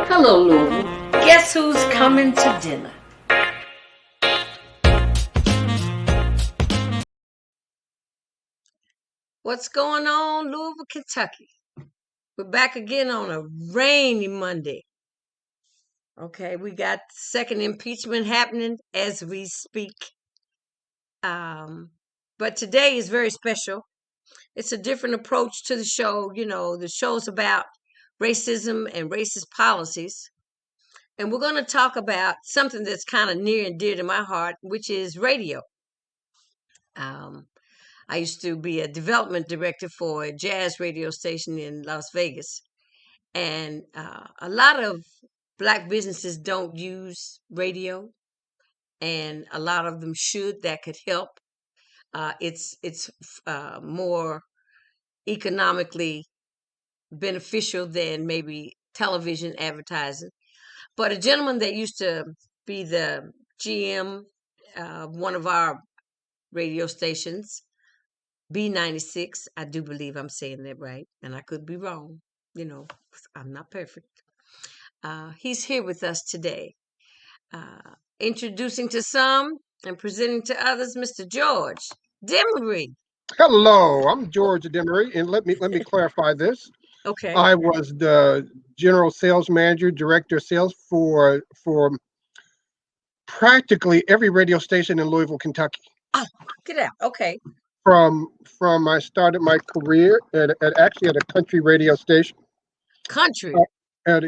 Hello, Louisville. Guess who's coming to dinner? What's going on, Louisville, Kentucky? We're back again on a rainy Monday. Okay, we got second impeachment happening as we speak. But today is very special. It's a different approach to the show. You know, the show's about racism and racist policies. And we're going to talk about something that's kind of near and dear to my heart, which is radio. I used to be a development director for a jazz radio station in Las Vegas. And a lot of Black businesses don't use radio, and a lot of them should. That could help. It's more economically beneficial than maybe television advertising. But a gentleman that used to be the GM of one of our radio stations, B96, I do believe I'm saying that right, and I could be wrong. You know, I'm not perfect. He's here with us today, introducing to some and presenting to others, Mr. George Demaree. Hello, I'm George Demaree, and let me clarify this. Okay. I was the general sales manager, director of sales for practically every radio station in Louisville, Kentucky. Oh, get out. Okay. From I started my career at a country radio station. Country. At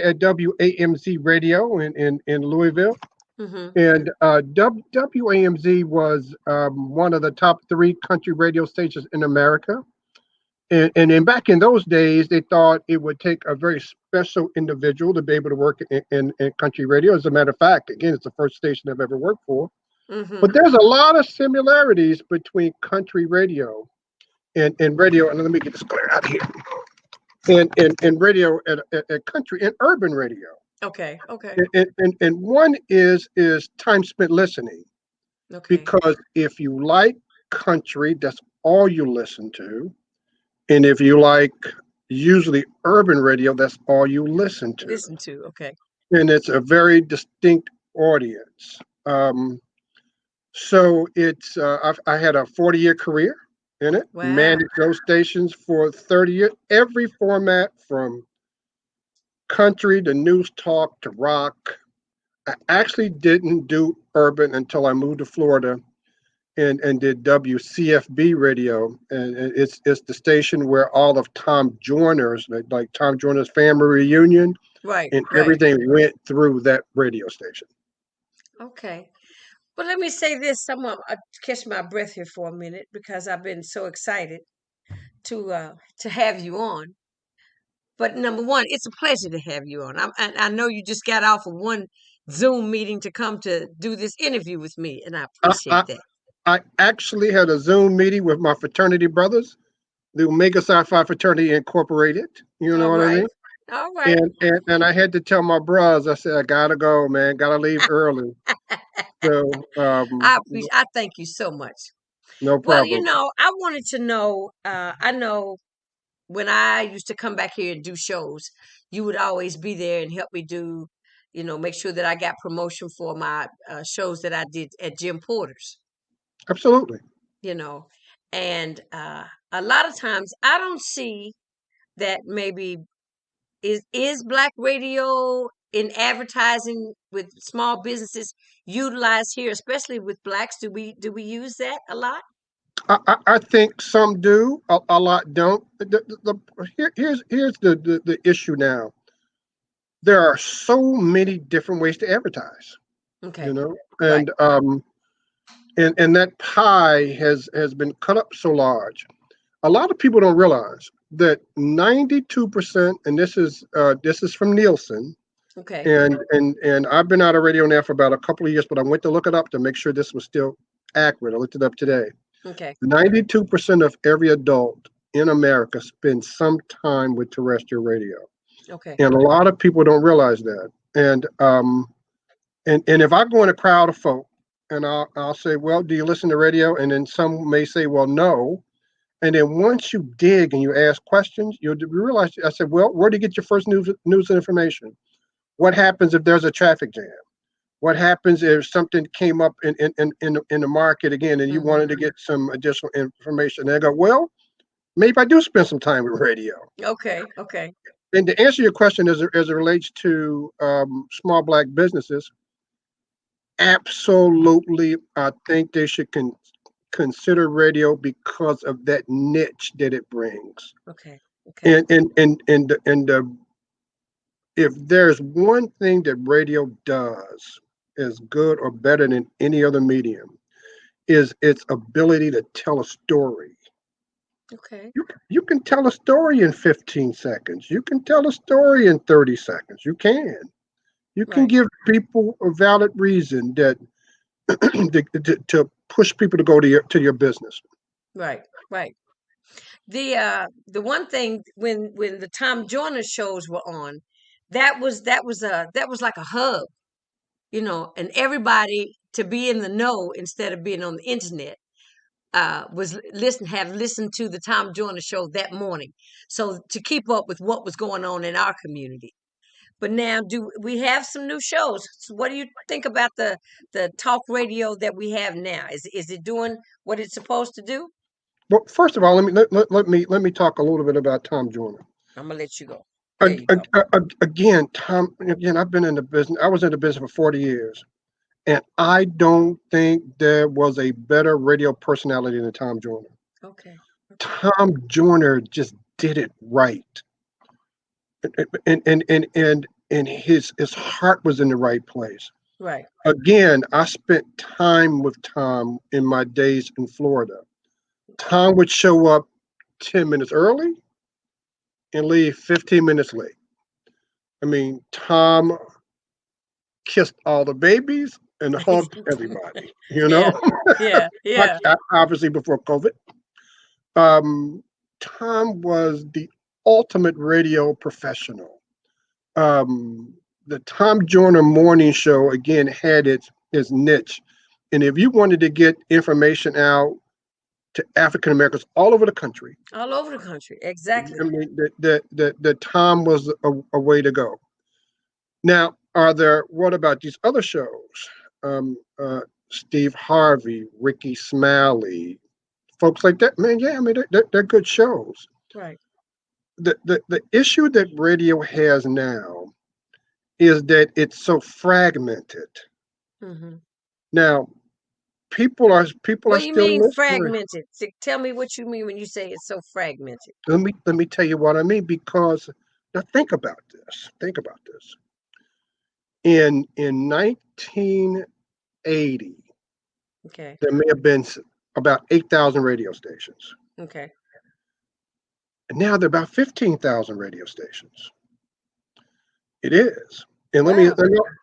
WAMZ radio in Louisville. Mm-hmm. And WAMZ was one of the top 3 country radio stations in America. And back in those days, they thought it would take a very special individual to be able to work in country radio. As a matter of fact, again, it's the first station I've ever worked for. Mm-hmm. But there's a lot of similarities between country radio and radio. And let me get this clear out here. And radio at country and urban radio. Okay. And one is time spent listening. Okay. Because if you like country, that's all you listen to. And if you like usually urban radio, that's all you listen to. Okay. And it's a very distinct audience. So it's I had a 40-year career in it. Wow. Managed those stations for 30 years. Every format from country to news talk to rock. I actually didn't do urban until I moved to Florida and did WCFB radio. And it's the station where all of Tom Joyner's, like Tom Joyner's Family Reunion, and everything went through that radio station. Okay. But let me say this, I'll catch my breath here for a minute because I've been so excited to have you on. But number one, it's a pleasure to have you on. I know you just got off of one Zoom meeting to come to do this interview with me, and I appreciate that. I actually had a Zoom meeting with my fraternity brothers, the Omega Psi Phi Fraternity Incorporated. You know what I mean? All right. And I had to tell my brothers, I said, I gotta go, man, gotta leave early. So I thank you so much. No problem. Well, I wanted to know, I know when I used to come back here and do shows, you would always be there and help me do, make sure that I got promotion for my shows that I did at Jim Porter's. Absolutely. And a lot of times I don't see that maybe is Black radio in advertising with small businesses utilized here, especially with Blacks. Do we use that a lot? I think some do, a lot don't. Here's the issue now. There are so many different ways to advertise. Okay. And and that pie has been cut up so large. A lot of people don't realize that 92%, and this is from Nielsen. Okay. And I've been out of radio now for about a couple of years, but I went to look it up to make sure this was still accurate. I looked it up today. Okay. 92% of every adult in America spends some time with terrestrial radio. Okay. And a lot of people don't realize that. And if I go in a crowd of folk and I'll say, well, do you listen to radio? And then some may say, well, no. And then once you dig and you ask questions, you realize. I said, "Well, where do you get your first news and information? What happens if there's a traffic jam? What happens if something came up in the market again, and you wanted to get some additional information?" And I go, "Well, maybe I do spend some time with radio." Okay. Okay. And to answer your question as it relates to small black businesses, absolutely, I think they should consider radio because of that niche that it brings. Okay. Okay. And if there's one thing that radio does as good or better than any other medium, is its ability to tell a story. Okay. You can tell a story in 15 seconds. You can tell a story in 30 seconds. You can. You can Right. give people a valid reason that to push people to go to your business. Right. Right. The one thing when the Tom Joyner shows were on, that was like a hub, and everybody to be in the know instead of being on the internet was listened to the Tom Joyner show that morning, so to keep up with what was going on in our community. But now, do we have some new shows? So what do you think about the talk radio that we have now? Is it doing what it's supposed to do? Well, first of all, let me talk a little bit about Tom Joyner. I'm gonna let you go. There you go. Again, Tom. Again, I've been in the business. I was in the business for 40 years, and I don't think there was a better radio personality than Tom Joyner. Okay. Okay. Tom Joyner just did it right, and his heart was in the right place. Right. Again, I spent time with Tom in my days in Florida. Tom would show up 10 minutes early and leave 15 minutes late. I mean, Tom kissed all the babies and hugged everybody, Yeah. Yeah. Yeah. obviously before COVID. Um, Tom was the ultimate radio professional. The Tom Joyner morning show again had its niche, and if you wanted to get information out to African Americans all over the country, All over the country. I Exactly. mean, the Tom was a way to go. Now, what about these other shows? Um, uh, Steve Harvey, Ricky Smiley, folks like that. Man, yeah, I mean, they're good shows. Right. The issue that radio has now is that it's so fragmented. Hmm. Now, people are What do you still mean listening. fragmented? Tell me what you mean when you say it's so fragmented. Let me tell you what I mean, because now think about this. Think about this. In 1980, Okay. there may have been about 8,000 radio stations. Okay. And now there are about 15,000 radio stations. It is. And Wow.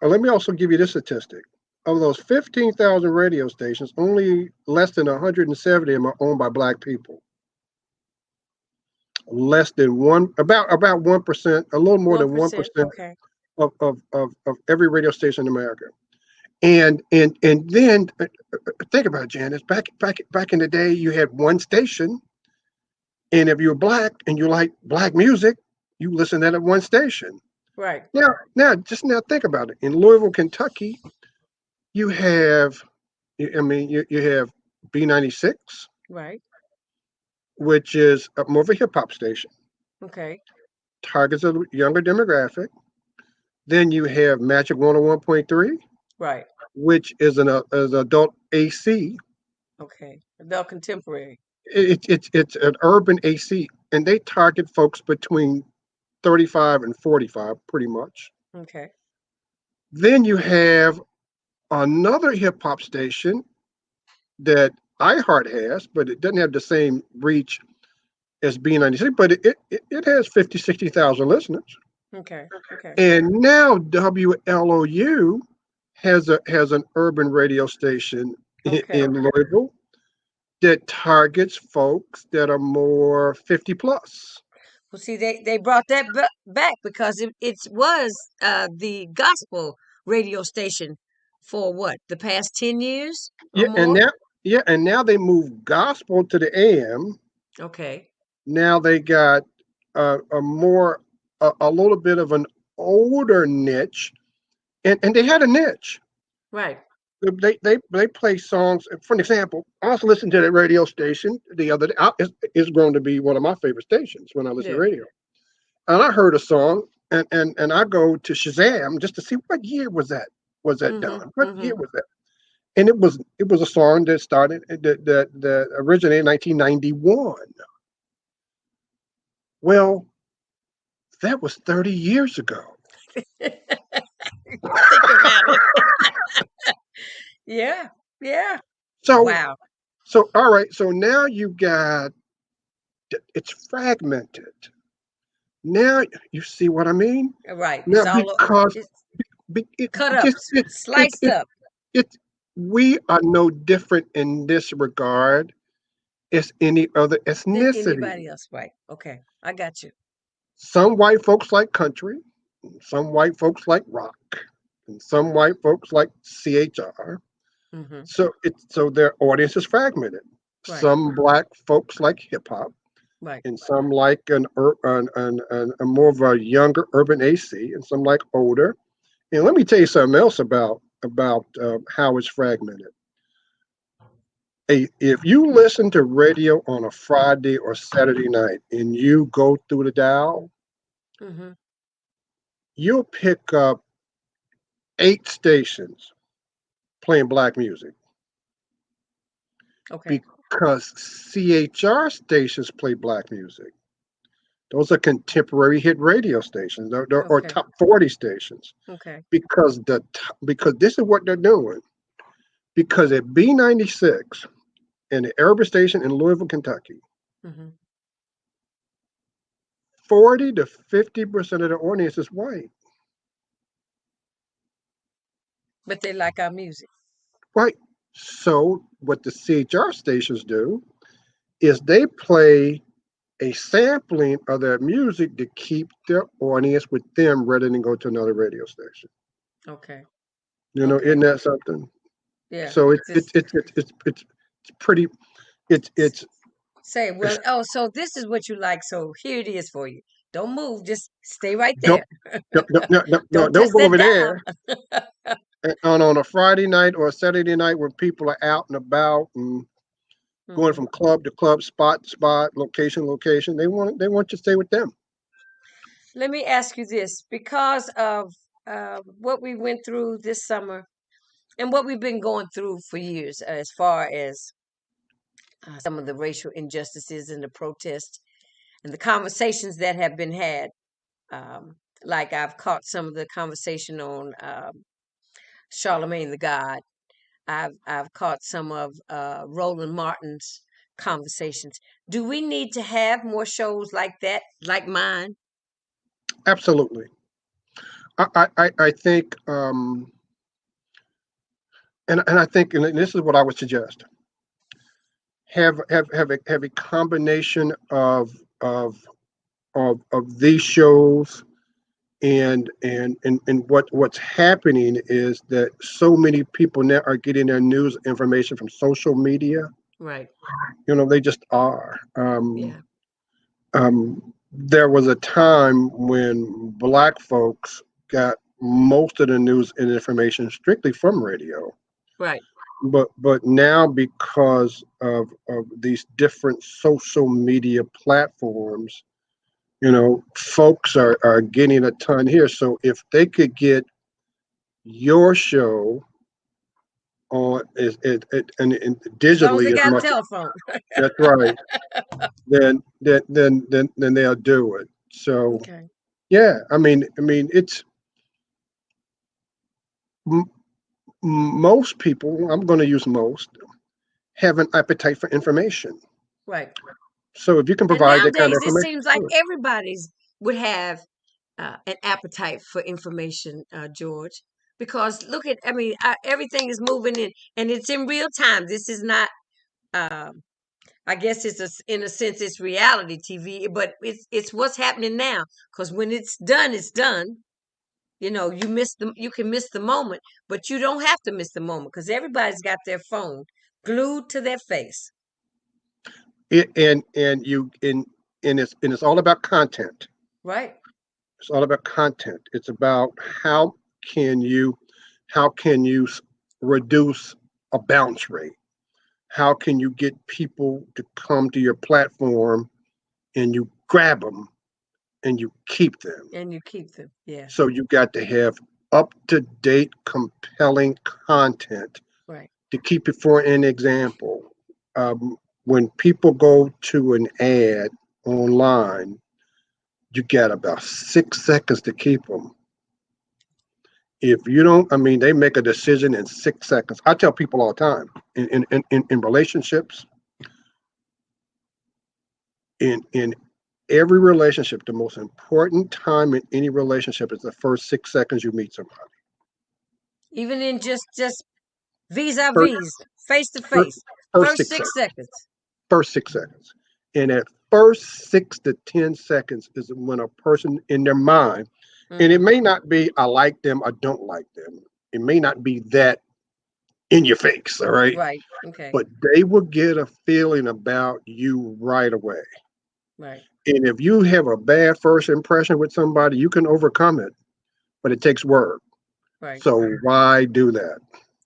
let me also give you this statistic. Of those 15,000 radio stations, only less than 170 of them are owned by black people. Less than about 1%, a little more than 1%. 1% Okay. of every radio station in America. And then think about it, Janice. Back in the day, you had one station, and if you're black and you like black music, you listen to that at one station. Right. Now think about it. In Louisville, Kentucky, you have, you have B96, Right. which is more of a hip hop station, Okay. targets a younger demographic. Then you have Magic 101.3, Right. which is an adult AC. Okay. Adult contemporary. It's an urban AC, and they target folks between 35 and 45, pretty much. Okay. Then you have another hip hop station that iHeart has, but it doesn't have the same reach as B96, but it has 50, 60,000 listeners. Okay. Okay. And now WLOU has an urban radio station Okay. in Louisville that targets folks that are more 50 plus. Well, see, they brought that back because it was the gospel radio station for what, the past 10 years or Yeah, and more. now yeah, and now they move gospel to the AM, Okay. Now they got a little bit of an older niche, and they had a niche. Right. They play songs. For an example, I was listening to that radio station the other day. It's grown to be one of my favorite stations when I listen to Yeah. radio. And I heard a song, and I go to Shazam just to see what year was that Mm-hmm. done. What Mm-hmm. year was that? And it was a song that started that originated in 1991. Well, that was 30 years ago. Think about it. Yeah. Yeah. So Wow. so all right. So now you got it's fragmented. Now you see what I mean? Right. Now because It's it cut up, just it sliced it up. it we are no different in this regard as any other Than ethnicity. anybody else. Right. Okay. I got you. Some white folks like country, some white folks like rock, and some white folks like CHR. Mm-hmm. So their audience is fragmented. Right. Some black folks like hip hop, Right. and some like a more of a younger urban AC, and some like older. And let me tell you something else about how it's fragmented. If you listen to radio on a Friday or Saturday night and you go through the dial, Mm-hmm. you'll pick up 8 stations playing black music Okay. because CHR stations play black music. Those are contemporary hit radio stations or Okay. top 40 stations Okay. because this is what they're doing. Because at B96 and the Urban Station in Louisville, Kentucky, Mm-hmm. 40 to 50% of the audience is white. But they like our music. Right. So what the CHR stations do is they play a sampling of their music to keep their audience with them rather than go to another radio station. Okay. Isn't Okay. that something? Yeah. So It's just it's pretty it's say, well, oh, so this is what you like. So here it is for you. Don't move. Just stay right don't there. Don't touch don't go that over dial. there. And on a Friday night or a Saturday night when people are out and about and going Hmm. from club to club, spot to spot, location to location, they want you to stay with them. Let me ask you this because of what we went through this summer and what we've been going through for years, as far as some of the racial injustices and the protests and the conversations that have been had. Um, like I've caught some of the conversation on Charlemagne the God. I've caught some of Roland Martin's conversations. Do we need to have more shows like that, like mine? Absolutely. I think and I think and this is what I would suggest. Have a combination of these shows and what's happening is that so many people now are getting their news information from social media. Right. They just are. Yeah. There was a time when black folks got most of the news and information strictly from radio. Right. But now because of these different social media platforms, folks are getting a ton here. So if they could get your show on and As long as they digitally as got a much, telephone. that's right, then they'll do it. So Okay. yeah, I mean it's m- most people, I'm going to use most, have an appetite for information. Right. So if you can And provide that kind of nowadays, it information, seems like do it. everybody's would have an appetite for information, George. Because look at, I mean, everything is moving in, and it's in real time. This is not. I guess in a sense, it's reality TV, but it's what's happening now. Because when it's done, it's done. You can miss the moment, but you don't have to miss the moment because everybody's got their phone glued to their face. It's all about content. Right. It's all about content. It's about can you how can you reduce a bounce rate? How can you get people to come to your platform and you grab them and you keep them? And you keep them. Yeah. So you got to have up to date, compelling content Right. to keep it. For an example, when people go to an ad online, you got about 6 seconds to keep them. If you don't, I mean, they make a decision in 6 seconds. I tell people all the time in relationships, in every relationship, the most important time in any relationship is the first 6 seconds you meet somebody. Even in just First, vis-a-vis, face to first, face. first First six six seconds. seconds. First 6 seconds. And at first 6 to 10 seconds is when a person in their mind, and it Mm-hmm. may not be I like them, I don't like them. It may not be that in your face, all right? Right. Okay. But they will get a feeling about you right away. Right. And if you have a bad first impression with somebody, you can overcome it, but it takes work. Right. So why do that?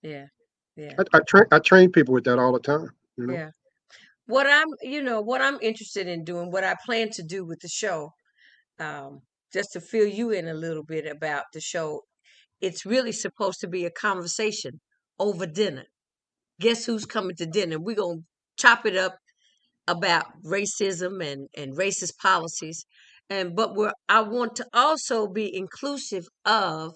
Yeah. Yeah. I train people with that all the time. Yeah. What I'm interested in doing, what I plan to do with the show, um, just to fill you in a little bit about the show, it's really supposed to be a conversation over dinner. Guess who's coming to dinner? We're gonna chop it up about racism and racist policies. But I want to also be inclusive of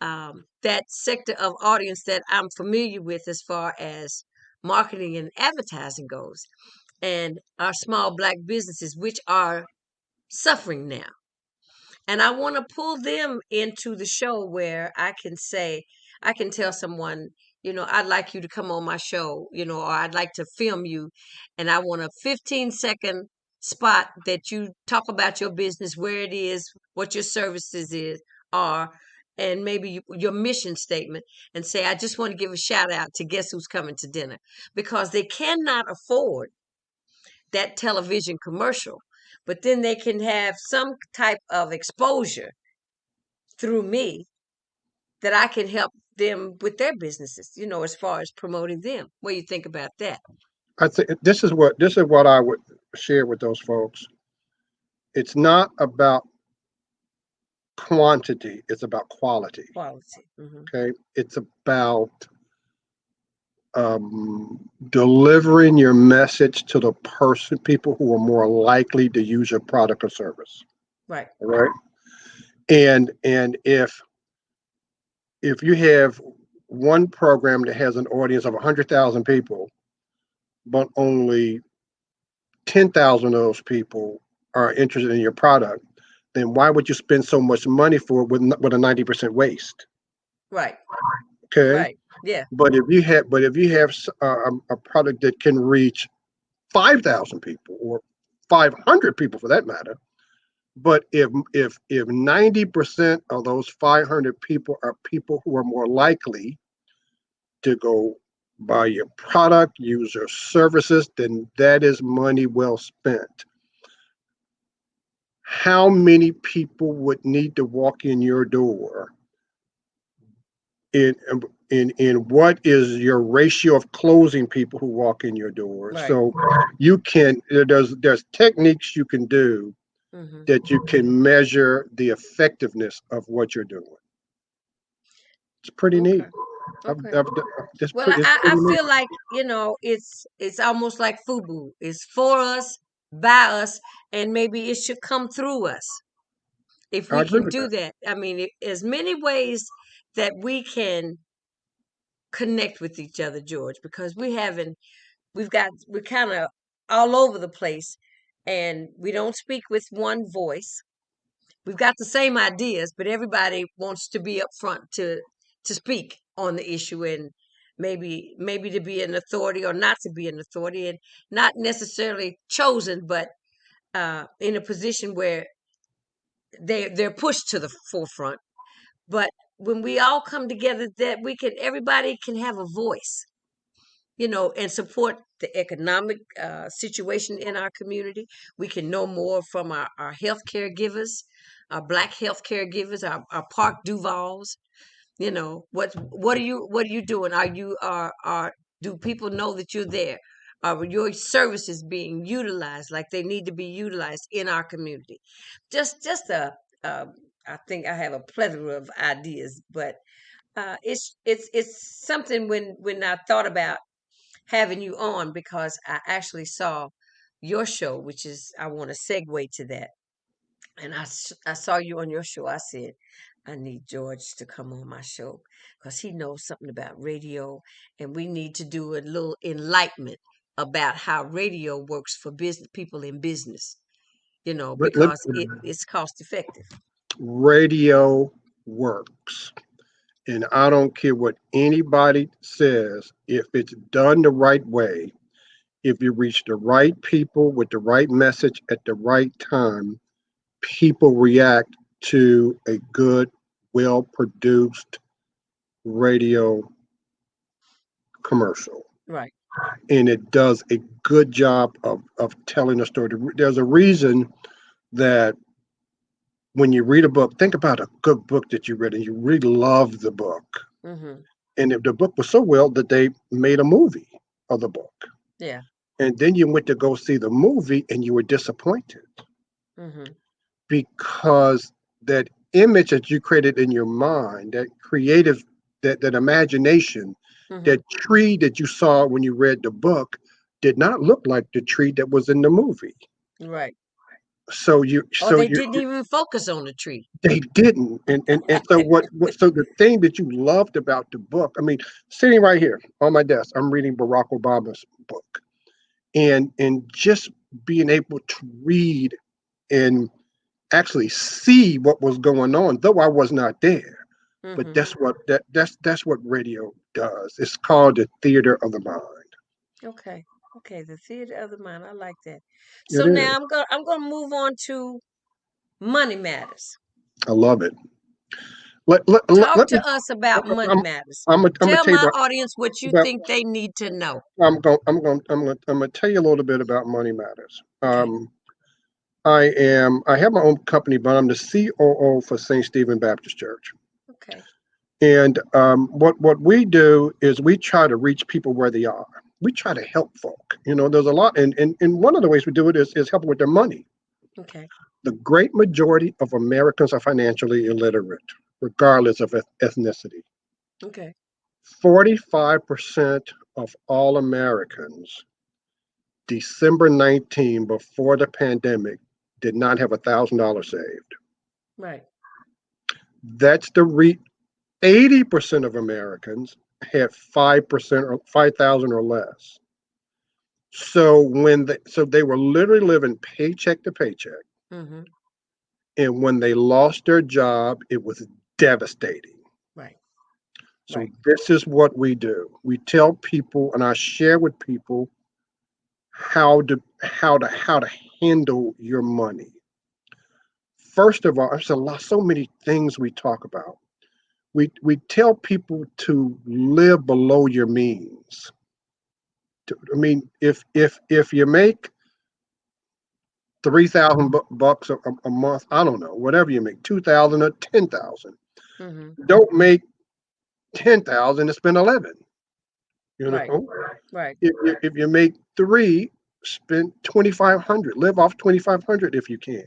that sector of audience that I'm familiar with as far as marketing and advertising goes, and our small black businesses, which are suffering now. And I want to pull them into the show where I can tell someone, I'd like you to come on my show, or I'd like to film you. And I want a 15-second spot that you talk about your business, where it is, what your are, and maybe your mission statement, and say, I just want to give a shout out to Guess Who's Coming to Dinner, because they cannot afford that television commercial, but then they can have some type of exposure through me that I can help them with their businesses, as far as promoting them. What do you think about that? I think this is what I would share with those folks. It's not about quantity; it's about quality. Quality. Hmm. Okay, it's about delivering your message to the people who are more likely to use your product or service. Right. All right, and if you have one program that has an audience of 100,000 people, but only 10,000 of those people are interested in your product, then why would you spend so much money for it with a 90% waste? Right. Okay. Right. Yeah. But if you have a product that can reach 5,000 people or 500 people for that matter, but if 90% of those 500 people are people who are more likely to go buy your product, use your services, then that is money well spent. How many people would need to walk in your door? In what is your ratio of closing people who walk in your door? Right. So there's techniques you can do Hmm. that you can measure the effectiveness of what you're doing. It's pretty neat. Okay. Okay. It's I pretty neat. feel like, it's almost like FUBU. It's for us, by us, and maybe it should come through us. If I we agree can with do that. that, I mean, as many ways that we can connect with each other, George, because we're kind of all over the place, and we don't speak with one voice. We've got the same ideas, but everybody wants to be up front to speak on the issue, and maybe to be an authority or not to be an authority, and not necessarily chosen, but in a position where they're pushed to the forefront. But when we all come together, that everybody can have a voice, and support the economic situation in our community. We can know more from our health care givers, our Black health care givers, our Park Duvals. What are you doing? Are do people know that you're there? Are your services being utilized like they need to be utilized in our community? Just uh, I think I have a plethora of ideas, but it's something when I thought about having you on, because I actually saw your show, which is, I want to segue to that. And I saw you on your show. I said, I need George to come on my show because he knows something about radio, and we need to do a little enlightenment about how radio works for business people in business. Because it's cost effective. Radio works. And I don't care what anybody says, if it's done the right way, if you reach the right people with the right message at the right time, people react to a good, well produced radio commercial. Right. And it does a good job of telling a story. There's a reason that when you read a book, think about a good book that you read and you really love the book. Mm-hmm. And if the book was so well that they made a movie of the book. Yeah. And then you went to go see the movie and you were disappointed Mm-hmm. because that image that you created in your mind, that creative, that imagination, Mm-hmm. that tree that you saw when you read the book did not look like the tree that was in the movie. Right. So you, Or so they you, didn't even focus on the tree. they didn't, and so so the thing that you loved about the book, I mean, sitting right here on my desk, I'm reading Barack Obama's book, and just being able to read and actually see what was going on, though I was not there. But Mm-hmm. that's what radio does. It's called the theater of the mind. Okay. Okay. The theater of the mind. I like that. It So now is. I'm gonna move on to money matters. I love it. Talk Let me. to us about money I'm matters. I'm gonna Tell tell you my audience what you about think they need to know. I'm gonna tell you a little bit about Money Matters. Okay. I have my own company, but I'm the COO for St. Stephen Baptist Church. Okay. And what we do is we try to reach people where they are. We try to help folk. There's a lot, and one of the ways we do it is helping with their money. Okay. The great majority of Americans are financially illiterate, regardless of ethnicity. Okay. 45% of all Americans, December 19, before the pandemic, did not have $1,000 saved. Right. That's the 80% of Americans have 5% or 5,000 or less. So so they were literally living paycheck to paycheck. Mm-hmm. And when they lost their job, it was devastating. Right. So Right. this is what we do. We tell people, and I share with people how to handle your money. First of all, there's so many things we talk about. We tell people to live below your means. I mean, if you make 3,000 bucks a month, I don't know, whatever you make, 2,000 or 10,000, Mm-hmm. don't make 10,000 and spend 11. You Right. know, Right. if you make three, spend 2,500. Live off 2,500 if you can.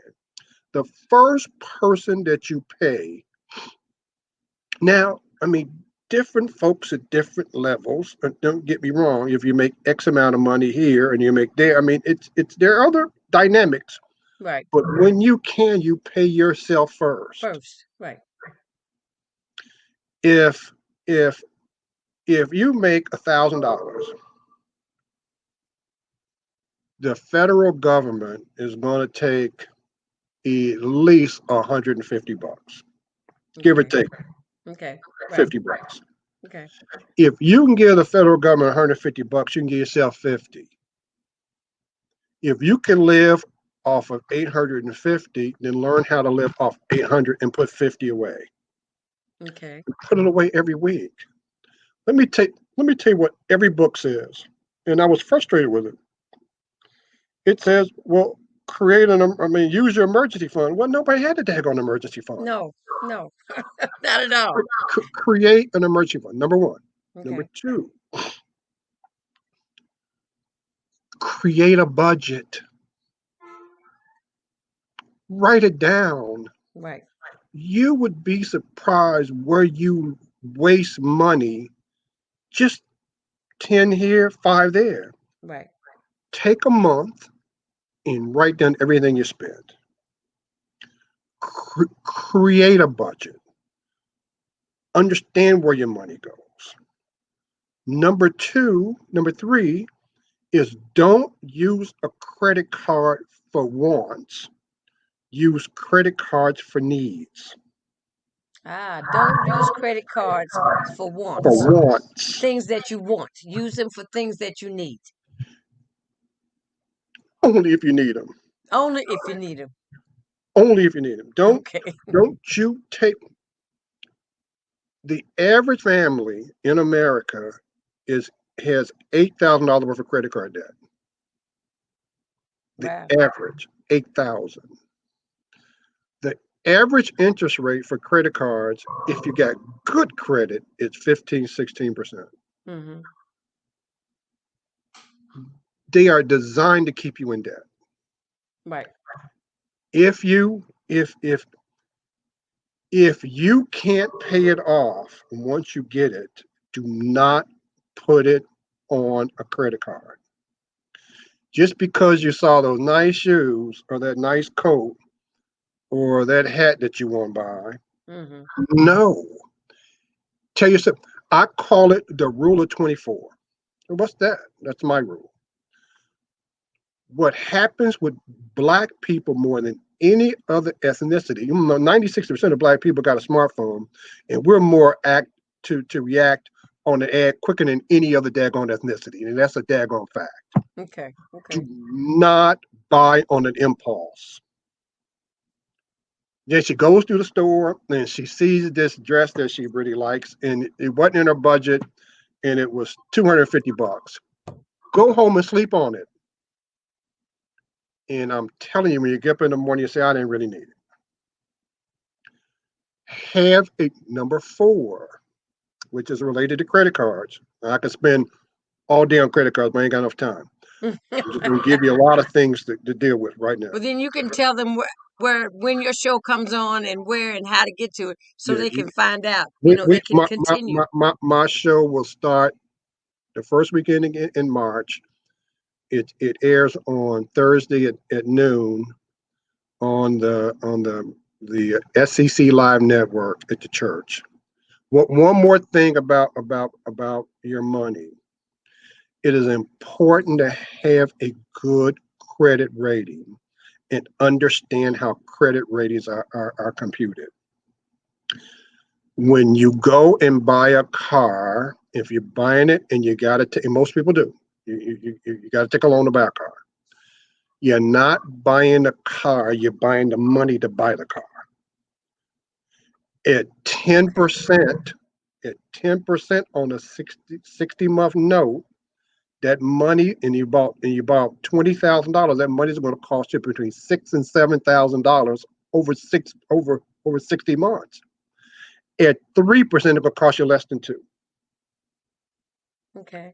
The first person that you pay. Now, I mean, different folks at different levels. Don't get me wrong. If you make X amount of money here and you make there, I mean, it's there are other dynamics. Right. But when you can, you pay yourself first. First. Right. If if if you make $1,000, the federal government is going to take at least $150, give or Okay. take Okay. Right. $50. Okay. If you can give the federal government $150, you can give yourself 50. If you can live off of 850, then learn how to live off 800 and put 50 away. Okay. Put it away every week. Let me take Let me tell you what every book says. And I was frustrated with it. It says, well, use your emergency fund. Well, nobody had a daggone emergency fund. No, no, not at all. Create an emergency fund, number one. Okay. Number two, create a budget. Write it down. Right. You would be surprised where you waste money. Just 10 here, 5 there. Right. Take a month and write down everything you spend. Create a budget. Understand where your money goes. Number three is don't use a credit card for wants. Use credit cards for needs. Don't use credit cards for wants. For wants. Things that you want. Use them for things that you need. Only if you need them. Only if you need them. Only if you need them. Don't you take the average family in America has $8,000 worth of credit card debt. The average, 8,000. The average interest rate for credit cards, if you got good credit, is 15, 16%. Mm-hmm. They are designed to keep you in debt. Right. If you can't pay it off once you get it, do not put it on a credit card. Just because you saw those nice shoes or that nice coat or that hat that you want to buy, mm-hmm. No. Tell yourself, I call it the rule of 24. What's that? That's my rule. What happens with Black people more than any other ethnicity, 96% of Black people got a smartphone, and we're more apt to react on the ad quicker than any other daggone ethnicity, and that's a daggone fact. Okay. Do not buy on an impulse. Then she goes through the store and she sees this dress that she really likes, and it wasn't in her budget, and it was $250. Go home and sleep on it. And I'm telling you, when you get up in the morning, you say, I didn't really need it. Have a number 4, which is related to credit cards. I can spend all day on credit cards, but I ain't got enough time. I'm just going to give you a lot of things to deal with right now. Well, then you can tell them when your show comes on and where and how to get to it, so they can find out. They can continue. My show will start the first weekend in March. It airs on Thursday at noon on the SEC Live Network at the church. One more thing about your money. It is important to have a good credit rating and understand how credit ratings are computed. When you go and buy a car, if you're buying it and you got to, and most people do, you got to take a loan to buy a car. You're not buying a car, you're buying the money to buy the car. At 10%, on a 60-month note, that money, and you bought $20,000, that money is going to cost you between $6,000 and $7,000 over 60 months. At 3%, it will cost you less than 2. Okay.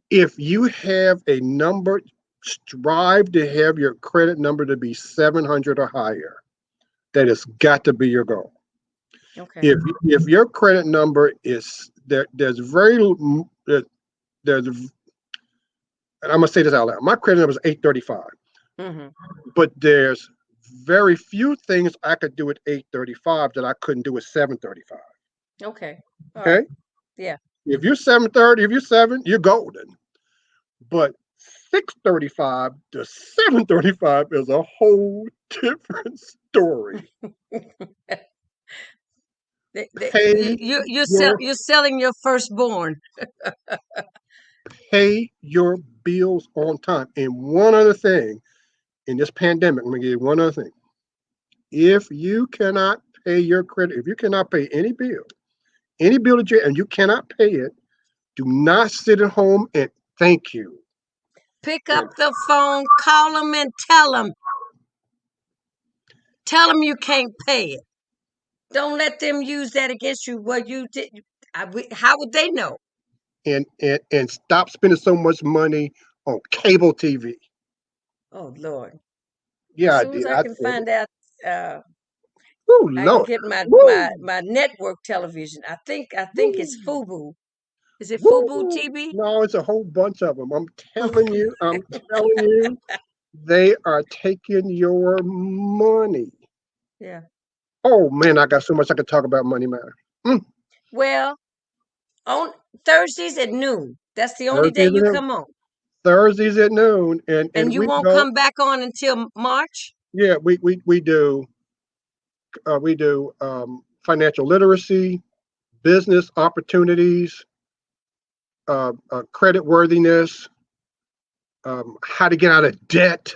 If you have a number, strive to have your credit number to be 700 or higher. That has got to be your goal. Okay. If your credit number is there, and I'm gonna say this out loud. My credit number is 835, but there's very few things I could do at 835 that I couldn't do at 735. Okay. All right. Yeah. If you're 730, if you're 7, you're golden. But 635 to 735 is a whole different story. You're selling your firstborn. Pay your bills on time. And one other thing, in this pandemic, let me give you one other thing. If you cannot pay your credit, if you cannot pay any bill that and you cannot pay it, Do not sit at home and thank you. Pick up the phone, call them, and tell them. Tell them you can't pay it. Don't let them use that against you. Well, you did. How would they know? And stop spending so much money on cable TV. Oh Lord! Yeah, As I soon as did. I I can did it. find out, Oh I can Lord. get my Woo. network television. I think it's Woo. Fubu. Is it Fubu Woo. TV? No, it's a whole bunch of them. I'm telling you, they are taking your money. Yeah. Oh man, I got so much I could talk about Money Matter. Mm. Well, on Thursdays at noon. That's the only day Thursdays you at noon. come on, Thursdays at noon, and and and you we won't go. come back on until March. Yeah, we do financial literacy, business opportunities, credit worthiness, how to get out of debt.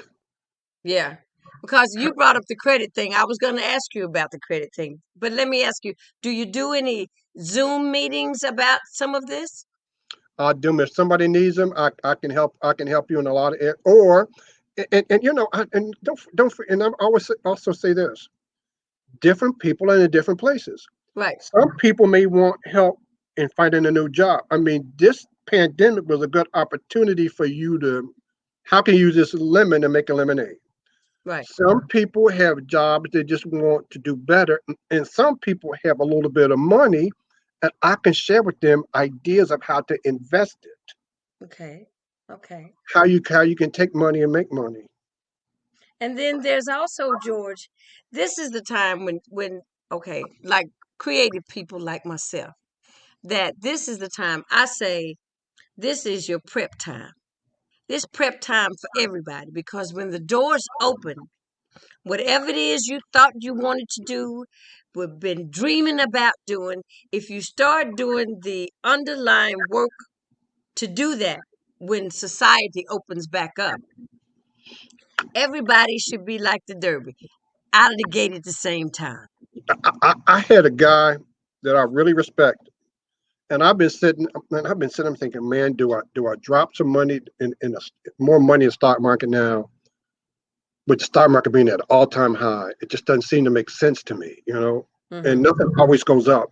Yeah. Because you brought up the credit thing. I was going to ask you about the credit thing. But let me ask you, do you do any Zoom meetings about some of this? I'll do them if somebody needs them. I can help. I can help you in a lot of it. Or, and you know, and don't. And I always also say this: different people are in different places. Right. Some people may want help in finding a new job. I mean, this pandemic was a good opportunity for you to. How can you use this lemon to make a lemonade? Right. Some people have jobs they just want to do better, and some people have a little bit of money, and I can share with them ideas of how to invest it, Okay. Okay. how you can take money and make money. And then there's also, George, this is the time when okay, like creative people like myself, that this is the time I say this is your prep time. This prep time for everybody, because when the doors open, whatever it is you thought you wanted to do, we've been dreaming about doing, if you start doing the underlying work to do that when society opens back up, everybody should be like the Derby, out of the gate at the same time. I had a guy that I really respect, and I've been sitting thinking, man, do I drop some money in more money in the stock market now? With the stock market being at an all-time high, it just doesn't seem to make sense to me, and Hmm. nothing always goes up.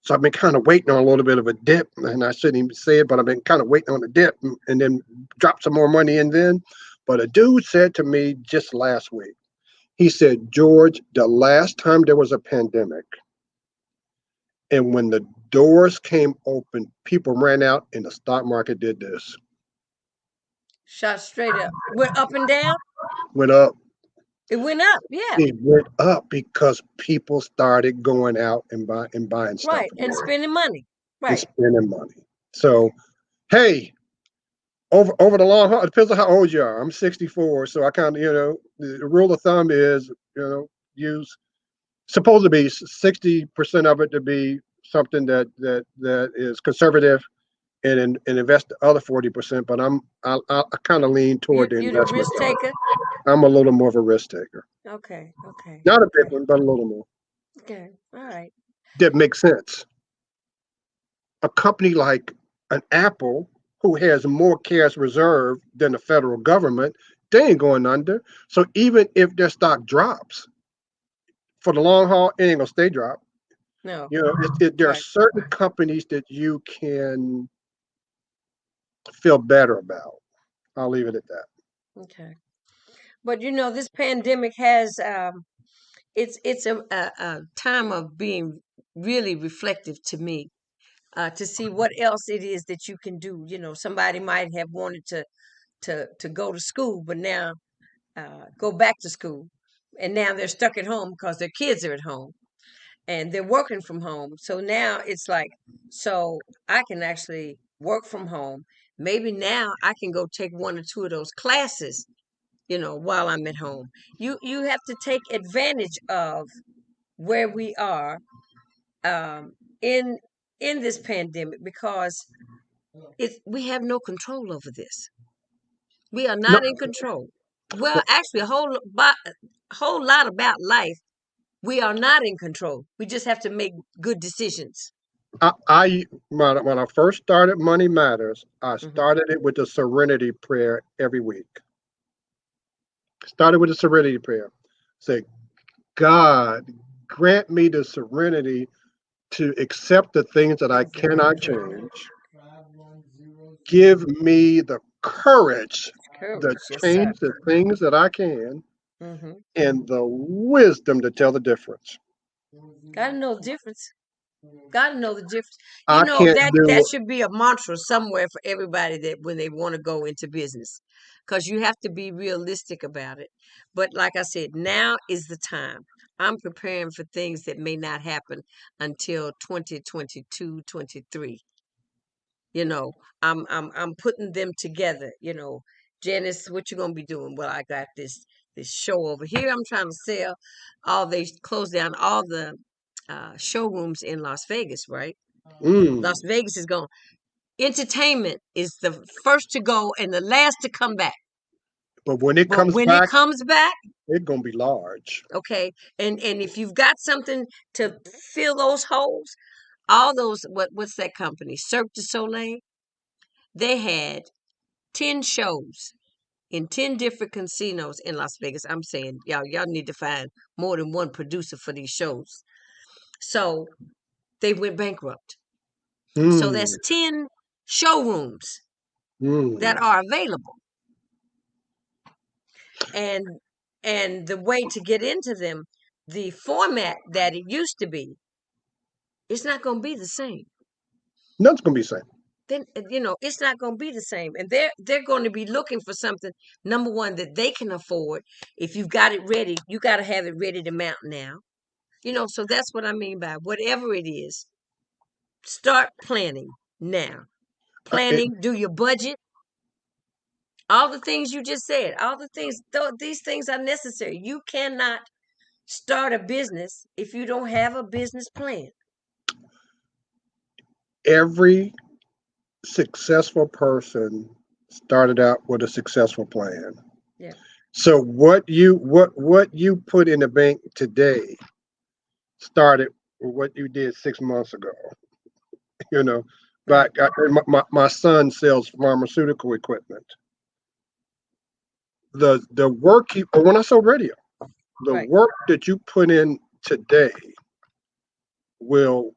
So I've been kind of waiting on a little bit of a dip, and I shouldn't even say it, but I've been kind of waiting on the dip and then drop some more money in then. But a dude said to me just last week, he said, George, the last time there was a pandemic, and when the doors came open, people ran out and the stock market did this. Shot straight up. Went up and down. Went up. It went up. Yeah. It went up because people started going out and buying stuff Right. And spending money. and Right. spending money. So, hey, over the long haul, it depends on how old you are. I'm 64, so I kind of, the rule of thumb is, use supposed to be 60% of it to be something that is conservative, and invest the other 40%. But I kind of lean toward the You the investment risk side. taker. I'm a little more of a risk taker, Okay. Okay. not a big Okay. one, but a little more Okay. All right. that makes sense. A company like an Apple, who has more cash reserve than the federal government, they ain't going under. So even if their stock drops for the long haul, it ain't gonna stay drop. No. There are Right. certain companies that you can feel better about. I'll leave it at that. Okay. But this pandemic has it's a time of being really reflective to me, to see what else it is that you can do. Somebody might have wanted to go to school, but now go back to school, and now they're stuck at home because their kids are at home and they're working from home. So now it's like, so I can actually work from home. Maybe now I can go take one or two of those classes, while I'm at home. You have to take advantage of where we are, um, in this pandemic, because we have no control over this. We are No, not in control. Well, actually, a whole lot about life, we are not in control. We just have to make good decisions. When I first started Money Matters, I Mm-hmm. started it with the Serenity Prayer every week. Started with the Serenity Prayer. Say, God, grant me the serenity to accept the things that I cannot change. Give me the courage to Courage, yes, sir. change the things that I can, Mm-hmm. and the wisdom to tell the difference. Gotta know the difference. Gotta know the difference. You I know, can't that do. should be a mantra somewhere for everybody that when they want to go into business. Because you have to be realistic about it. But like I said, now is the time. I'm preparing for things that may not happen until 2022, 23. You know, I'm putting them together. You know, Janice, what you gonna be doing? Well, I got this show over here. I'm trying to sell. All they closed down all the showrooms in Las Vegas, right? Mm. Las Vegas is gone. Entertainment is the first to go and the last to come back. But when it But comes when it back, comes back, it's gonna be large. okay, and if you've got something to fill those holes, all those what's that company? Cirque du Soleil. They had 10 shows in 10 different casinos in Las Vegas. I'm saying y'all need to find more than one producer for these shows. So they went bankrupt. So Mm. that's 10 showrooms that Mm. are available. And the way to get into them, the format that it used to be, it's not going to be the same. Nothing's gonna be the same. Then it's not going to be the same, and they're going to be looking for something, number one, that they can afford. If you've got it ready, you got to have it ready to mount now. So that's what I mean by whatever it is, start planning now. It, Planning, do your budget, all the things you just said, all the things, these things are necessary. You cannot start a business if you don't have a business plan. every successful person started out with a successful plan. Yeah. So what you put in the bank today started with what you did 6 months ago. You know, Right. but my son sells pharmaceutical equipment. The work you when I sold radio, the Right. work that you put in today will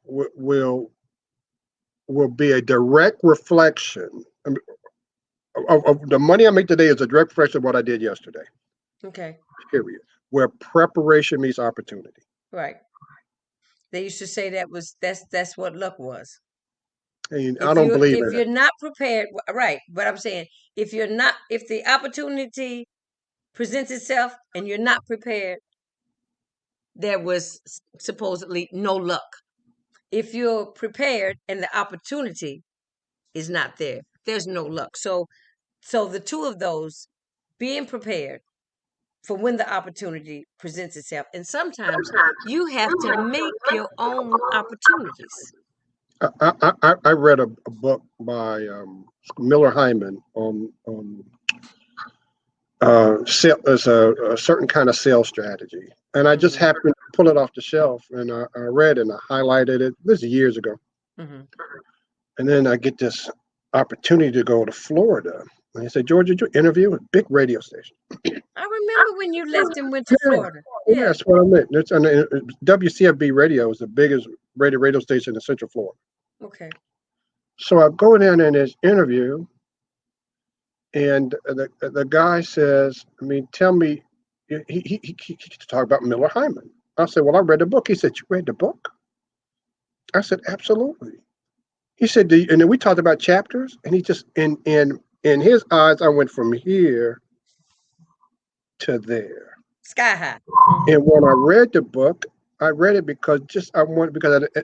be a direct reflection. Of the money I make today is a direct reflection of what I did yesterday. Okay. Period. Where preparation meets opportunity. Right. They used to say that's what luck was. And I don't believe If in it. you're not prepared, right? But I'm saying if the opportunity presents itself and you're not prepared, there was supposedly no luck. If you're prepared and the opportunity is not there, there's no luck. So the two of those, being prepared for when the opportunity presents itself, and sometimes you have to make your own opportunities. I read a book by Miller Hyman on it's a certain kind of sales strategy, and I just Mm-hmm. happened to pull it off the shelf, and I read and I highlighted it. This is years ago, Mm-hmm. and then I get this opportunity to go to Florida. And he said, "George, did you interview a big radio station?" I remember when you left and went to Yeah, Florida. yeah, Yeah. that's what I meant. WCFB radio is the biggest radio station in Central Florida. Okay. So I go in and this interview, and the guy says, "I mean, tell me." He talked about Miller Hyman. I said, "Well, I read the book." He said, "You read the book?" I said, "Absolutely." He said, and then we talked about chapters, and he just in his eyes, I went from here to there. Sky high. Mm-hmm. And when I read the book, I read it because of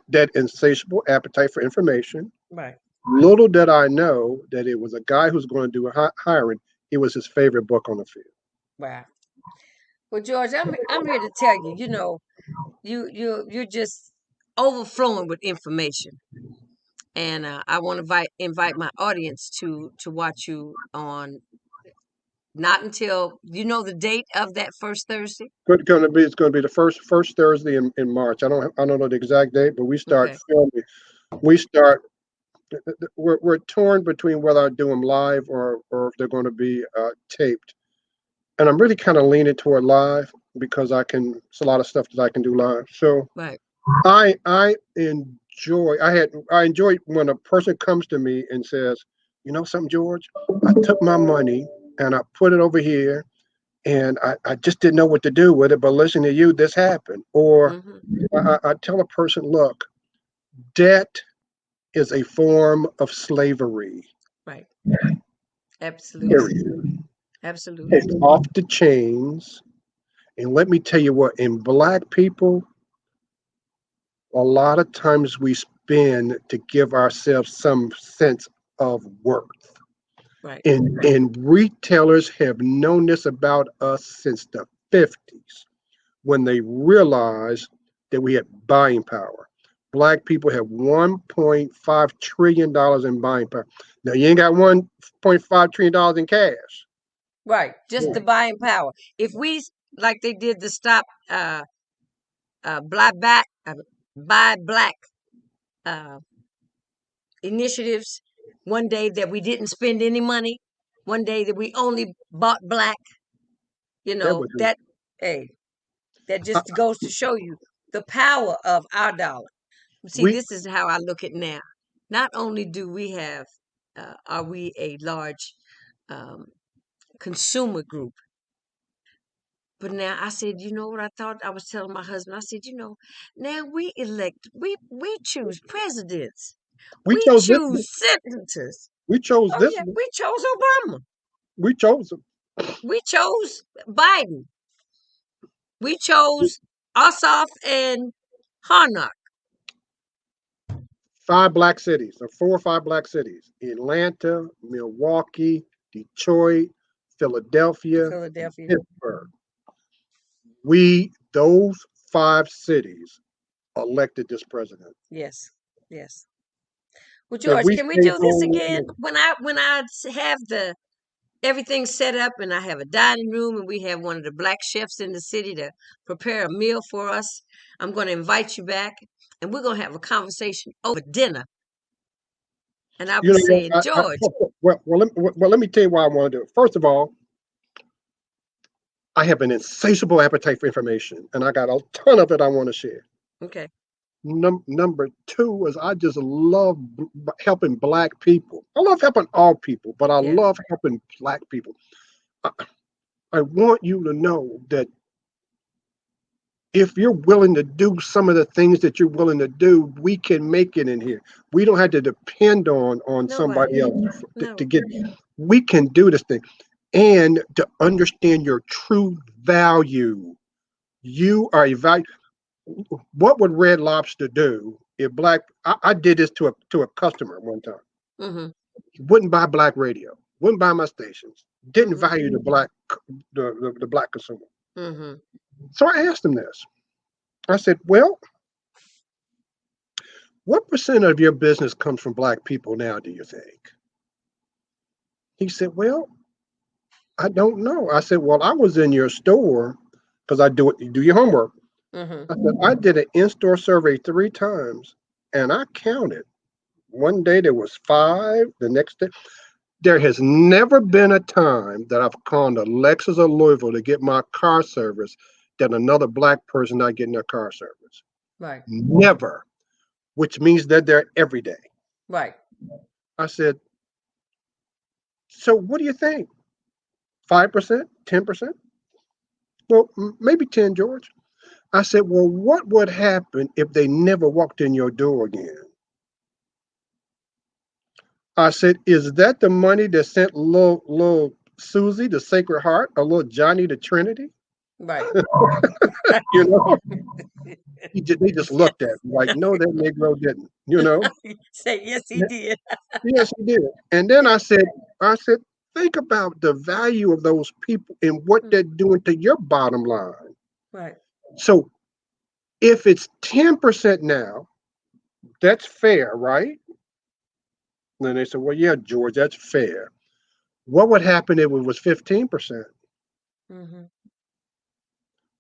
that insatiable appetite for information. Right. Little did I know that it was a guy who's going to do hiring. It was his favorite book on the field. Wow. Well, George, I'm here to tell you. You're just overflowing with information, and I want to invite my audience to watch you on not until the date of that first Thursday. It's going to be the first Thursday in March. I don't know the exact date, but we start Okay. filming. we start. We're torn between whether I do them live or if they're going to be taped, and I'm really kind of leaning toward live because I can. It's a lot of stuff that I can do live. So Right. I enjoy. I enjoy when a person comes to me and says, "You know something, George? I took my money and I put it over here, and I just didn't know what to do with it. But listening to you, this happened." Or Mm-hmm. I tell a person, "Look, debt is a form of slavery. Right. Absolutely. Period. Absolutely. It's off the chains." And let me tell you what, in black people, a lot of times we spend to give ourselves some sense of worth. Right. And retailers have known this about us since the 50s when they realized that we had buying power. Black people have $1.5 trillion in buying power. Now, you ain't got $1.5 trillion in cash. Right. Just the buying power. If we like they did the stop black back buy black uh initiatives, one day that we didn't spend any money, one day that we only bought black, That would that hey, that I, just goes to show you the power of our dollar. See, we this is how I look at now. Not only do we have are we a large um, consumer group, but now I said, you know what I thought? I was telling my husband, I said, now we choose presidents, we we chose this one. choose senators. We chose Oh this yeah, one. we chose Obama. We chose them. We chose Biden. We chose Ossoff and Harnack. 5 black cities, or 4 or 5 black cities: Atlanta, Milwaukee, Detroit, Philadelphia, Philadelphia. Pittsburgh. Those 5 cities elected this president. Yes, yes. Well, And George, we can we stayed do this home. again? When I have the everything set up and I have a dining room and we have one of the black chefs in the city to prepare a meal for us, I'm going to invite you back and we're going to have a conversation over dinner. And I You was know, saying, George, let me tell you why I want to do it. First of all, I have an insatiable appetite for information, and I got a ton of it I want to share. okay, Number two is I just love helping black people. I love helping all people, but I yeah, love helping black people. I, I want you to know that if you're willing to do some of the things that you're willing to do, we can make it in here. We don't have to depend on nobody, somebody else to no, get. We can do this thing, and to understand your true value. You are a value. What would Red Lobster do if black? I did this to a customer one time. mm-hmm, Wouldn't buy black radio. Wouldn't buy my stations. Didn't mm-hmm, value the black consumer. mm-hmm, So I asked him this. I said, "Well, what percent of your business comes from black people now, do you think?" He said, "Well, I don't know." I said, "Well, I was in your store because I do it. You do your homework." mm-hmm, I said, "I did an in-store survey 3 times, and I counted. One day there was 5. The next day, there has never been a time that I've called a Lexus or Louisville to get my car service that another black person not getting their car service. right, Never, which means that they're every day." right, I said, "So what do you think? 5%? 10%?" "Well, maybe 10, George." I said, "Well, what would happen if they never walked in your door again?" I said, "Is that the money that sent little Susie, the Sacred Heart, or little Johnny, the Trinity?" right. You know, they just looked at me like, "No, that Negro didn't." Say yes, he did. Yes, he did. And then I said, "Think about the value of those people and what they're doing to your bottom line. Right. So if it's 10% now, that's fair, right?" And they said, "Well, yeah, George, that's fair. What would happen if it was 15%? Mm-hmm.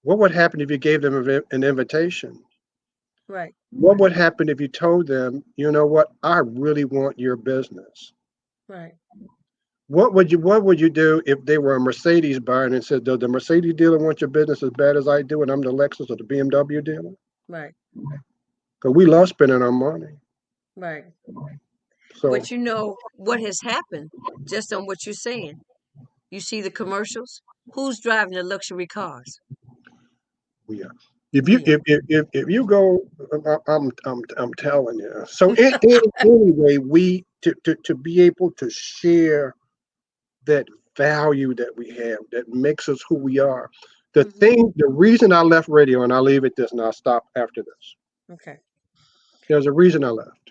What would happen if you gave them an invitation? Right. What would happen if you told them, you know what, I really want your business? Right. What would you do if they were a Mercedes buyer and said, does the Mercedes dealer want your business as bad as I do, and I'm the Lexus or the BMW dealer? Right. Because we love spending our money. Right. So But you know what has happened just on what you're saying. You see the commercials? Who's driving the luxury cars? we are. If you We are. if you go, I'm telling you. So anyway, we to be able to share that value that we have that makes us who we are. Hmm. The reason I left radio, and I'll leave it this, and I'll stop after this. Okay. There's a reason I left.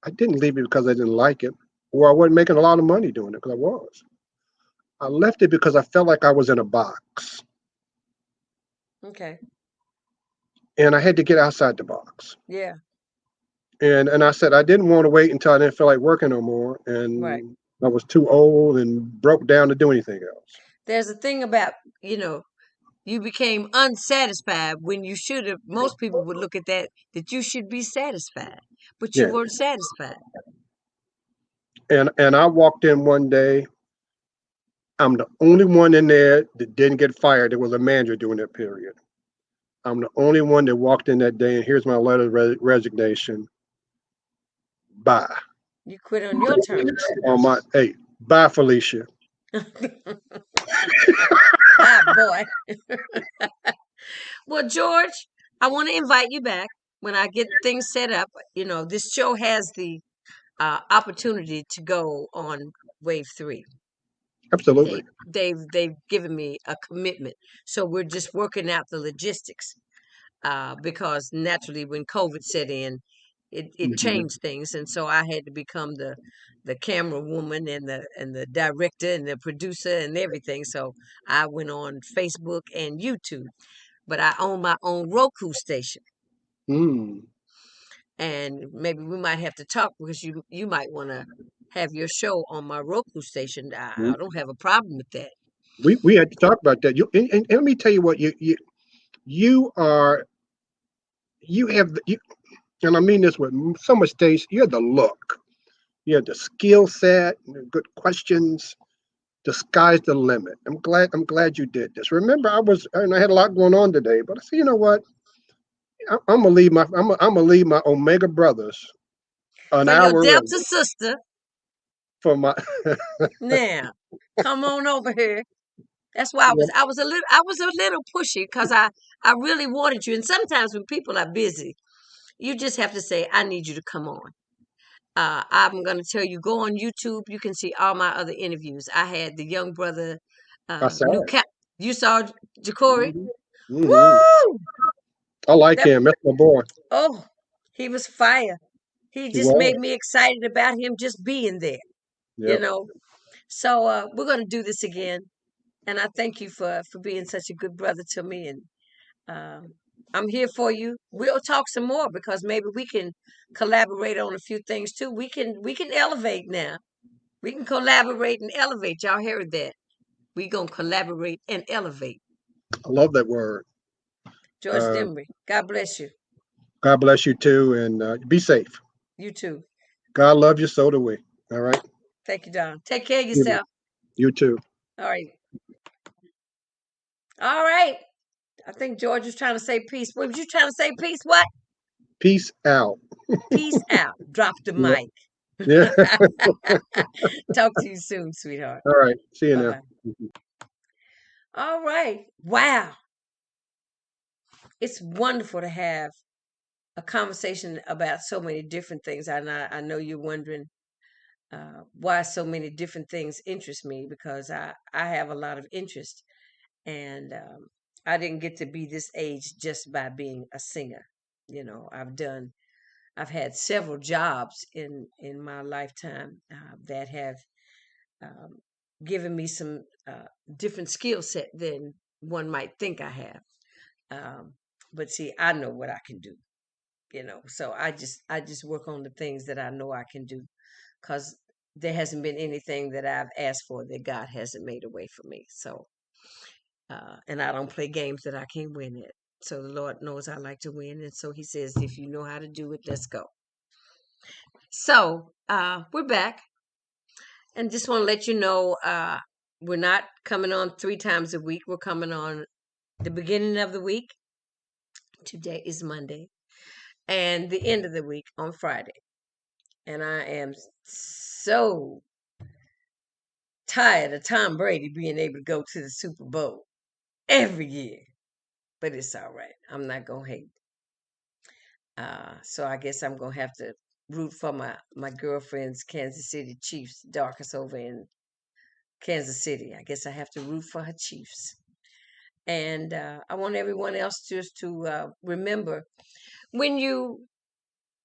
I didn't leave it because I didn't like it, or I wasn't making a lot of money doing it, because I was. I left it because I felt like I was in a box, Okay. and I had to get outside the box. Yeah. And I said I didn't want to wait until I didn't feel like working no more, Right. and I was too old and broke down to do anything else. There's a thing about, you became unsatisfied when you should have. Most people would look at that you should be satisfied, but you Yeah. weren't satisfied. And I walked in one day. I'm the only one in there that didn't get fired. There was a manager during that period. I'm the only one that walked in that day, and here's my letter of resignation. Bye. You quit on your terms. On my hey, bye, Felicia. Ah, boy. Well, George, I want to invite you back when I get things set up. This show has the opportunity to go on wave 3. Absolutely. They've given me a commitment, so we're just working out the logistics. Because naturally, when COVID set in, it Mhm. changed things, and so I had to become the camera woman and the director and the producer and everything. So I went on Facebook and YouTube, but I own my own Roku station, Mm. and maybe we might have to talk because you might want to have your show on my Roku station. I don't have a problem with that. We had to talk about that. And let me tell you what you are. You have and I mean this with so much taste. You have the look. You have the skill set. Good questions. The sky's the limit. I'm glad you did this. Remember, I had a lot going on today, but I said, you know what? I'm gonna leave my Omega brothers an For your hour early Delta sister, for my. now come on over here. That's why I was a little pushy because I really wanted you. And sometimes when people are busy, you just have to say, I need you to come on. I'm gonna tell you, go on YouTube. You can see all my other interviews. I had the young brother, I saw new it. cap. You saw Jacory? Hmm. Woo! I like That him. That's my boy. oh, he was fire. He He just was. made me excited about him just being there. You Yep. know. So we're gonna do this again, and I thank you for being such a good brother to me. And Um, I'm here for you. We'll talk some more because maybe we can collaborate on a few things too. We can elevate now. We can collaborate and elevate. Y'all heard that? We gonna collaborate and elevate. I love that word. George Uh, Demaree, God bless you. God bless you too, and be safe. You too. God love you, so do we. All right. Thank you, Don. Take care of You, yourself. you too. All right. All right. I think George was trying to say peace. What was you trying to say? Peace what? Peace out. Peace out. Drop the Yeah. mic. Yeah. Talk to you soon, sweetheart. All right. See you Bye now. bye. All right. Wow. It's wonderful to have a conversation about so many different things. I know you're wondering why so many different things interest me because I have a lot of interest, and I didn't get to be this age just by being a singer. I've had several jobs in my lifetime that have um, given me some different skill set than one might think I have. But see, I know what I can do. So I just work on the things that I know I can do because there hasn't been anything that I've asked for that God hasn't made a way for me. So and I don't play games that I can't win at. So the Lord knows I like to win. And so he says, if you know how to do it, let's go. So we're back. And just want to let you know, we're not coming on 3 times a week. We're coming on the beginning of the week. Today is Monday. And the end of the week on Friday. And I am so tired of Tom Brady being able to go to the Super Bowl every year. But it's all right. I'm not going to hate. So I guess I'm going to have to root for my girlfriend's Kansas City Chiefs, darkest over in Kansas City. I guess I have to root for her Chiefs. And I want everyone else just to remember, when you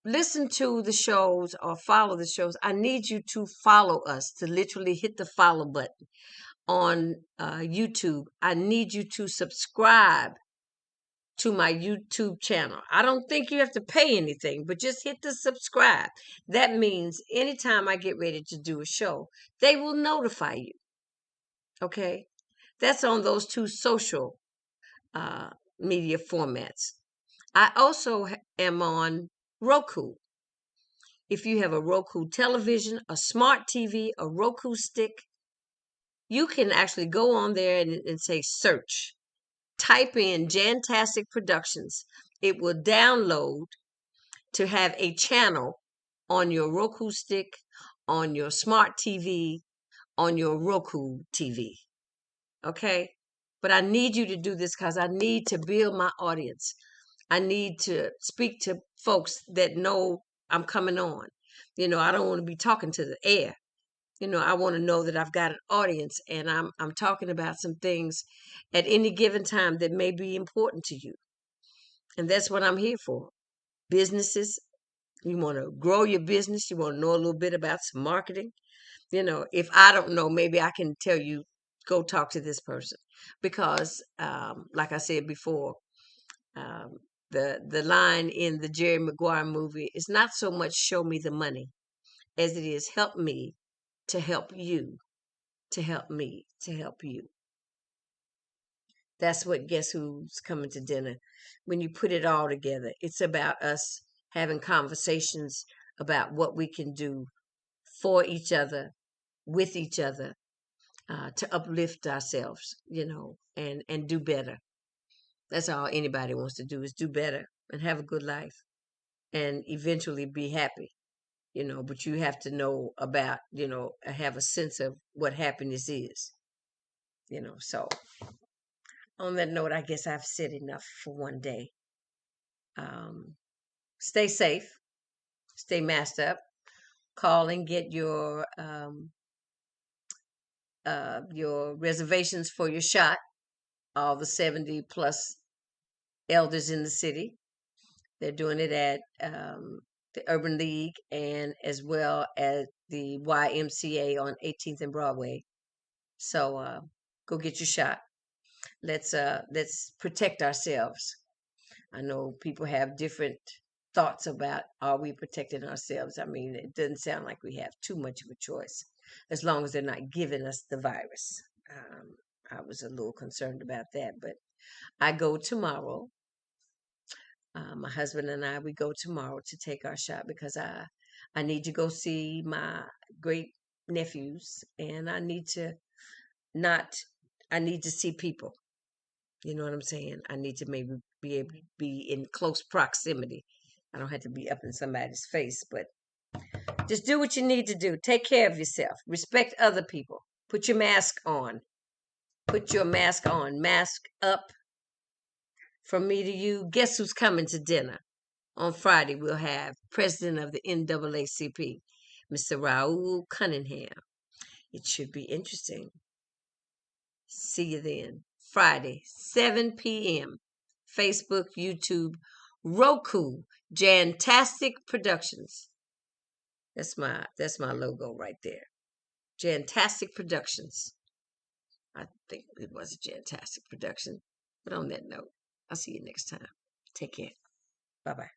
listen to the shows or follow the shows, I need you to follow us, to literally hit the follow button on YouTube. I need you to subscribe to my YouTube channel. I don't think you have to pay anything, but just hit the subscribe. That means anytime I get ready to do a show, they will notify you. Okay? That's on those 2 social media formats. I also am on Roku. If you have a Roku television, a smart TV, a Roku stick, you can actually go on there and say search. Type in Jantastic Productions. It will download to have a channel on your Roku stick, on your smart TV, on your Roku TV. Okay? But I need you to do this because I need to build my audience. I need to speak to folks that know I'm coming on. I don't want to be talking to the air. I want to know that I've got an audience, and I'm talking about some things at any given time that may be important to you. And that's what I'm here for. Businesses, you want to grow your business, you want to know a little bit about some marketing. If I don't know, maybe I can tell you, go talk to this person. Because, like I said before, um, the line in the Jerry Maguire movie is not so much show me the money as it is help me to help you, to help me to help you. That's what Guess Who's Coming to Dinner. When you put it all together, it's about us having conversations about what we can do for each other, with each other, to uplift ourselves, and do better. That's all anybody wants to do, is do better and have a good life and eventually be happy. But you have to know about, have a sense of what happiness is. So on that note, I guess I've said enough for one day. Stay safe, stay masked up, call and get your reservations for your shot. All the 70 plus elders in the city, they're doing it at the Urban League and as well as the YMCA on 18th and Broadway. So go get your shot. Let's protect ourselves. I know people have different thoughts about, are we protecting ourselves? I mean, it doesn't sound like we have too much of a choice, as long as they're not giving us the virus. I was a little concerned about that, but I go tomorrow. My husband and I, we go tomorrow to take our shot because I need to go see my great nephews, and I need to see people. You know what I'm saying? I need to maybe be able to be in close proximity. I don't have to be up in somebody's face, but just do what you need to do. Take care of yourself. Respect other people. Put your mask on. Put your mask on. Mask up. From me to you, guess who's coming to dinner? On Friday, we'll have President of the NAACP, Mr. Raul Cunningham. It should be interesting. See you then. Friday, 7 p.m. Facebook, YouTube, Roku, Jantastic Productions. That's my logo right there. Jantastic Productions. I think it was a Jantastic production. But on that note, I'll see you next time. Take care. Bye-bye.